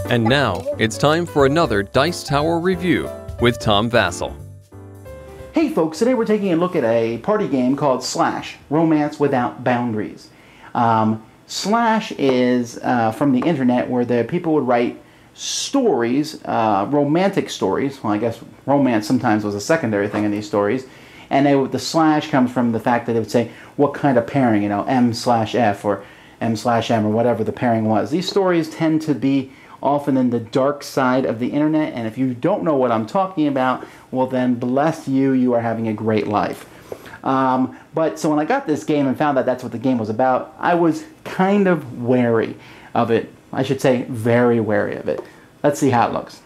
And now, it's time for another Dice Tower review with Tom Vasel. Hey folks, today we're taking a look at a party game called Slash, Romance Without Boundaries. Slash is from the internet where the people would write stories, romantic stories. Well, I guess romance sometimes was a secondary thing in these stories. And the slash comes from the fact that they would say what kind of pairing, you know, M/F or M/M or whatever the pairing was. These stories tend to be often in the dark side of the internet, and if you don't know what I'm talking about, well then bless you, you are having a great life. But so when I got this game and found that that's what the game was about, I was kind of wary of it. I should say very wary of it. Let's see how it looks.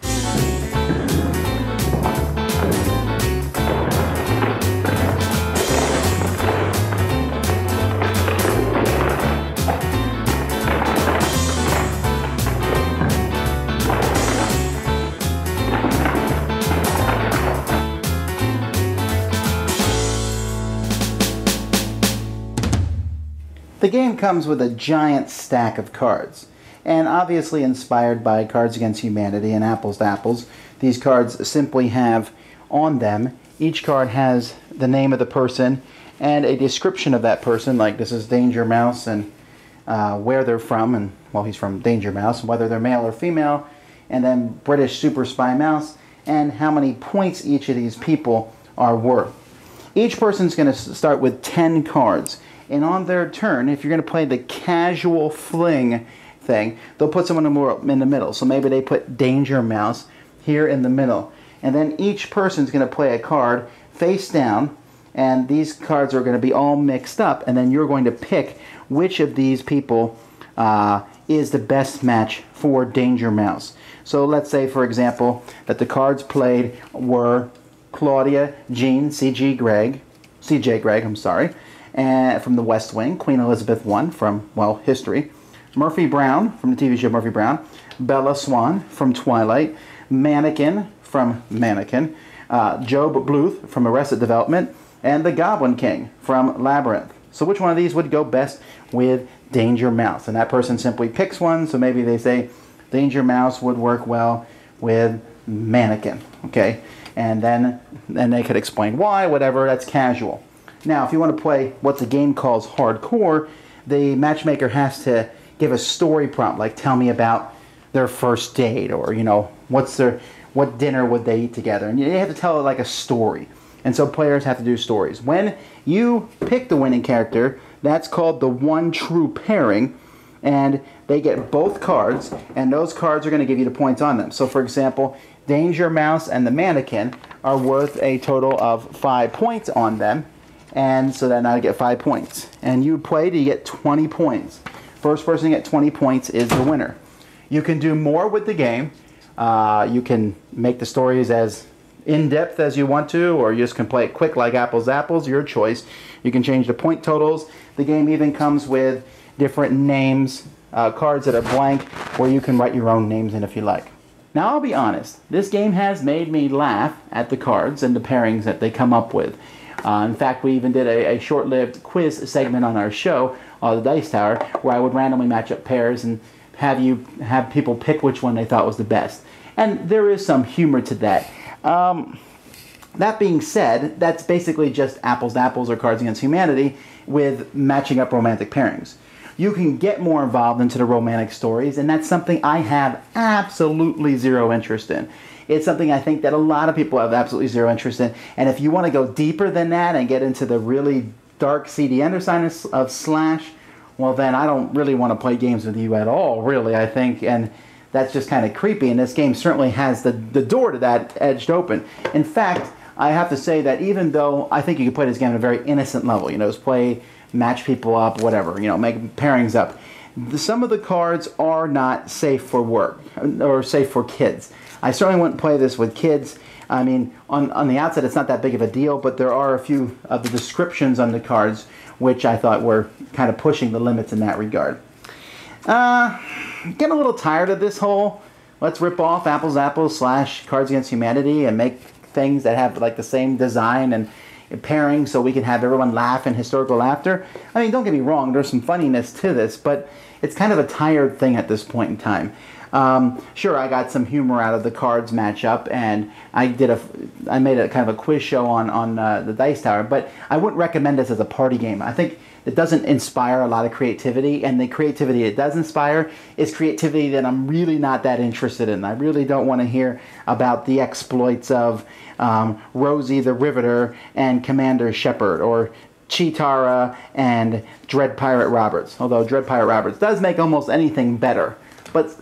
The game comes with a giant stack of cards, and obviously inspired by Cards Against Humanity and Apples to Apples. These cards simply have on them, each card has the name of the person and a description of that person, like this is Danger Mouse and where they're from, and well, he's from Danger Mouse, whether they're male or female, and then British Super Spy Mouse, and how many points each of these people are worth. Each person's going to start with 10 cards. And on their turn, if you're going to play the casual fling thing, they'll put someone in the middle. So maybe they put Danger Mouse here in the middle. And then each person's going to play a card face down, and these cards are going to be all mixed up, and then you're going to pick which of these people is the best match for Danger Mouse. So let's say, for example, that the cards played were Claudia Jean C.J. Gregg, and from the West Wing, Queen Elizabeth I from, well, history, Murphy Brown from the TV show Murphy Brown, Bella Swan from Twilight, Mannequin from Mannequin, Job Bluth from Arrested Development, and the Goblin King from Labyrinth. So which one of these would go best with Danger Mouse? And that person simply picks one, so maybe they say Danger Mouse would work well with Mannequin, okay? And then they could explain why, whatever, that's casual. Now, if you want to play what the game calls hardcore, the matchmaker has to give a story prompt, like tell me about their first date, or, you know, what dinner would they eat together, and you have to tell it like a story. And so players have to do stories. When you pick the winning character, that's called the one true pairing, and they get both cards, and those cards are going to give you the points on them. So, for example, Danger Mouse and the Mannequin are worth a total of 5 points on them. And so then I get 5 points. And you play to get 20 points. First person to get 20 points is the winner. You can do more with the game. You can make the stories as in-depth as you want to, or you just can play it quick like Apples to Apples, your choice. You can change the point totals. The game even comes with different names, cards that are blank, where you can write your own names in if you like. Now I'll be honest, this game has made me laugh at the cards and the pairings that they come up with. In fact, we even did a short-lived quiz segment on our show, the Dice Tower, where I would randomly match up pairs and have people pick which one they thought was the best. And there is some humor to that. That being said, that's basically just Apples to Apples or Cards Against Humanity with matching up romantic pairings. You can get more involved into the romantic stories, and that's something I have absolutely zero interest in. It's something I think that a lot of people have absolutely zero interest in. And if you want to go deeper than that and get into the really dark, seedy underside of Slash, well then I don't really want to play games with you at all, really, I think. And that's just kind of creepy. And this game certainly has the door to that edged open. In fact, I have to say that even though I think you can play this game at a very innocent level, you know, just play, match people up, whatever, you know, make pairings up, some of the cards are not safe for work or safe for kids. I certainly wouldn't play this with kids. I mean, on the outset, it's not that big of a deal, but there are a few of the descriptions on the cards which I thought were kind of pushing the limits in that regard. Getting a little tired of this whole let's rip off Apples to Apples / Cards Against Humanity and make things that have like the same design and pairing so we can have everyone laugh and hysterical laughter. I mean, don't get me wrong, there's some funniness to this, but it's kind of a tired thing at this point in time. Sure, I got some humor out of the cards matchup, and I made a kind of a quiz show on the Dice Tower, but I wouldn't recommend this as a party game. I think it doesn't inspire a lot of creativity, and the creativity it does inspire is creativity that I'm really not that interested in. I really don't want to hear about the exploits of Rosie the Riveter and Commander Shepard, or Cheetara and Dread Pirate Roberts, although Dread Pirate Roberts does make almost anything better. But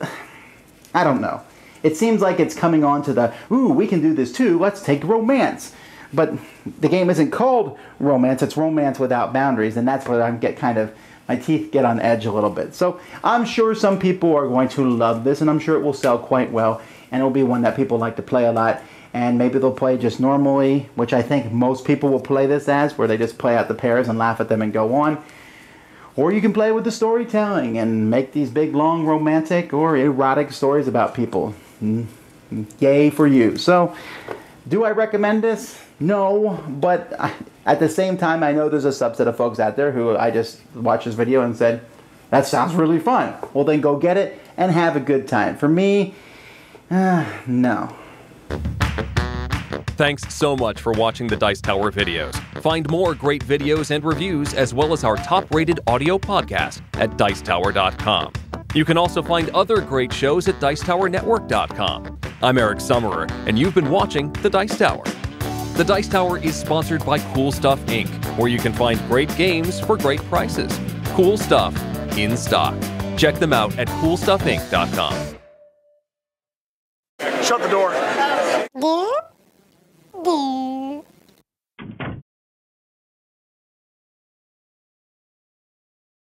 I don't know. It seems like it's coming on to the, ooh, we can do this too, let's take romance. But the game isn't called romance, it's romance without boundaries, and that's where I get kind of, my teeth get on edge a little bit. So I'm sure some people are going to love this, and I'm sure it will sell quite well, and it'll be one that people like to play a lot. And maybe they'll play just normally, which I think most people will play this as, where they just play out the pairs and laugh at them and go on. Or you can play with the storytelling and make these big, long, romantic or erotic stories about people. Yay for you. So, do I recommend this? No, but at the same time, I know there's a subset of folks out there who I just watched this video and said, that sounds really fun. Well, then go get it and have a good time. For me, no. Thanks so much for watching the Dice Tower videos. Find more great videos and reviews, as well as our top-rated audio podcast at Dicetower.com. You can also find other great shows at DicetowerNetwork.com. I'm Eric Summerer, and you've been watching The Dice Tower. The Dice Tower is sponsored by Cool Stuff Inc., where you can find great games for great prices. Cool stuff in stock. Check them out at CoolStuffInc.com. Shut the door. There.